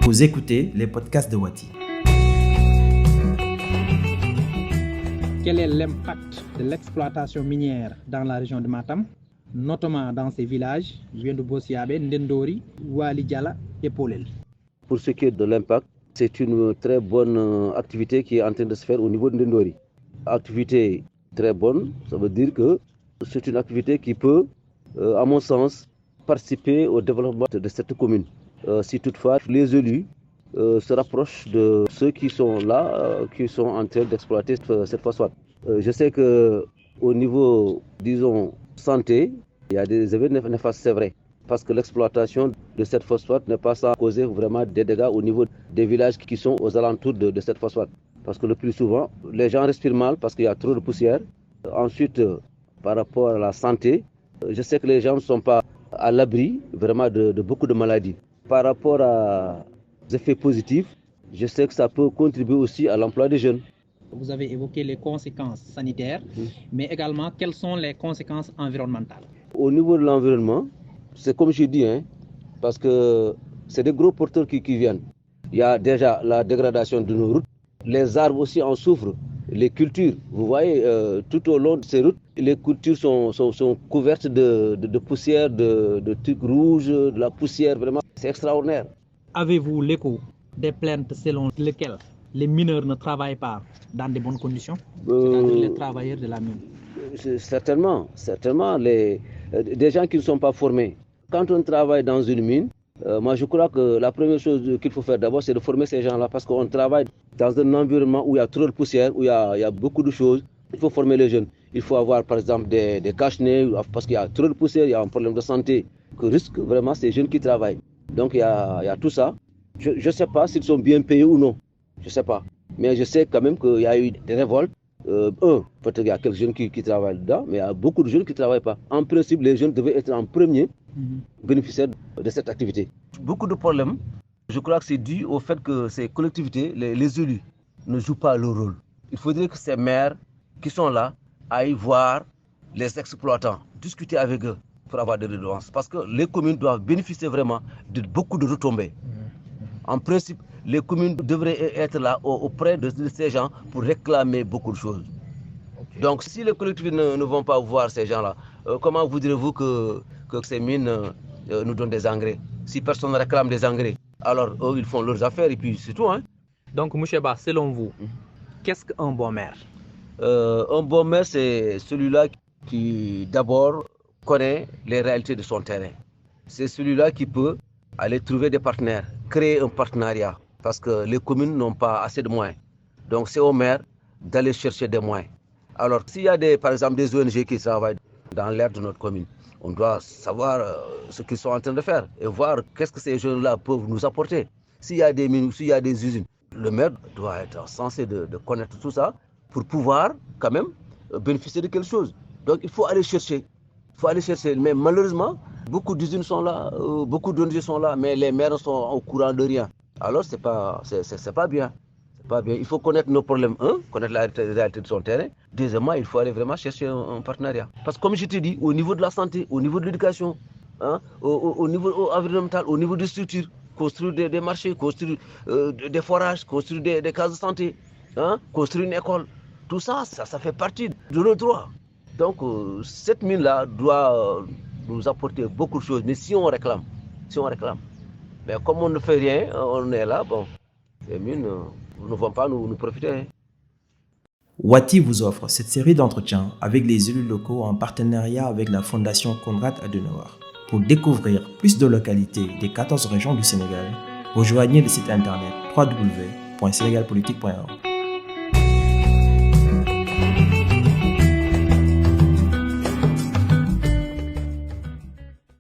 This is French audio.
Vous écoutez les podcasts de Wati. Quel est l'impact de l'exploitation minière dans la région de Matam, notamment dans ces villages, Wiendo Bosiabe, Ndendori, Wali Diala et Polel? Pour ce qui est de l'impact, c'est une très bonne activité qui est en train de se faire au niveau de Ndendori. Activité très bonne, ça veut dire que c'est une activité qui peut, à mon sens, participer au développement de cette commune. Si toutefois les élus se rapprochent de ceux qui sont là, qui sont en train d'exploiter cette phosphate. Je sais qu'au niveau, disons, santé, il y a des effets néfastes, c'est vrai. Parce que l'exploitation de cette phosphate n'est pas sans causer vraiment des dégâts au niveau des villages qui sont aux alentours de cette phosphate. Parce que le plus souvent, les gens respirent mal parce qu'il y a trop de poussière. Ensuite, par rapport à la santé, je sais que les gens ne sont pas à l'abri vraiment de beaucoup de maladies. Par rapport aux effets positifs, je sais que ça peut contribuer aussi à l'emploi des jeunes. Vous avez évoqué les conséquences sanitaires, mais également quelles sont les conséquences environnementales? Au niveau de l'environnement, c'est comme je dis, parce que c'est des gros porteurs qui viennent. Il y a déjà la dégradation de nos routes. Les arbres aussi en souffrent. Les cultures, vous voyez, tout au long de ces routes, les cultures sont couvertes de poussière, de trucs rouges, de la poussière, vraiment, c'est extraordinaire. Avez-vous l'écho des plaintes selon lesquelles les mineurs ne travaillent pas dans de bonnes conditions, c'est-à-dire les travailleurs de la mine? Certainement, des gens qui ne sont pas formés. Quand on travaille dans une mine, moi je crois que la première chose qu'il faut faire d'abord, c'est de former ces gens-là, parce qu'on travaille dans un environnement où il y a trop de poussière, où il y a beaucoup de choses. Il faut former les jeunes. Il faut avoir par exemple des cache-nez, parce qu'il y a trop de poussière, il y a un problème de santé que risquent vraiment ces jeunes qui travaillent. Donc il y a tout ça. Je ne sais pas s'ils sont bien payés ou non. Je ne sais pas. Mais je sais quand même qu'il y a eu des révoltes. Peut-être qu'il y a quelques jeunes qui travaillent dedans, mais il y a beaucoup de jeunes qui ne travaillent pas. En principe, les jeunes devaient être en premier bénéficiaires de cette activité. Beaucoup de problèmes, je crois que c'est dû au fait que ces collectivités, les élus, ne jouent pas leur rôle. Il faudrait que ces maires qui sont là aillent voir les exploitants, discuter avec eux pour avoir des redevances. Parce que les communes doivent bénéficier vraiment de beaucoup de retombées. En principe, les communes devraient être là auprès de ces gens pour réclamer beaucoup de choses. Okay. Donc, si les collectivités ne vont pas voir ces gens-là, comment voudrez-vous que ces mines nous donnent des engrais? Si personne ne réclame des engrais, alors eux, ils font leurs affaires et puis c'est tout. Donc, M. Ba, selon vous, qu'est-ce qu'un bon maire? Un bon maire, c'est celui-là qui d'abord connaît les réalités de son terrain. C'est celui-là qui peut aller trouver des partenaires, créer un partenariat, parce que les communes n'ont pas assez de moyens. Donc c'est au maire d'aller chercher des moyens. Alors s'il y a par exemple des ONG qui travaillent dans l'aire de notre commune, on doit savoir ce qu'ils sont en train de faire et voir qu'est-ce que ces jeunes-là peuvent nous apporter. S'il y a des mines, s'il y a des usines, le maire doit être censé de connaître tout ça pour pouvoir quand même bénéficier de quelque chose. Donc il faut aller chercher. Mais malheureusement, beaucoup d'usines sont là, beaucoup d'ONG sont là, mais les maires sont au courant de rien. Alors c'est pas bien. C'est pas bien. Il faut connaître nos problèmes, connaître la réalité de son terrain. Deuxièmement, il faut aller vraiment chercher un partenariat. Parce que comme je te dis, au niveau de la santé, au niveau de l'éducation, au niveau environnemental, au niveau des structures, construire des marchés, construire des forages, construire des cases de santé, construire une école, tout ça, ça fait partie de nos droits. Donc cette mine-là doit nous apporter beaucoup de choses, mais si on réclame. Mais comme on ne fait rien, on est là, les mines ne vont pas nous profiter. Wati vous offre cette série d'entretiens avec les élus locaux en partenariat avec la Fondation Konrad Adenauer. Pour découvrir plus de localités des 14 régions du Sénégal, rejoignez le site internet www.senegalpolitique.org.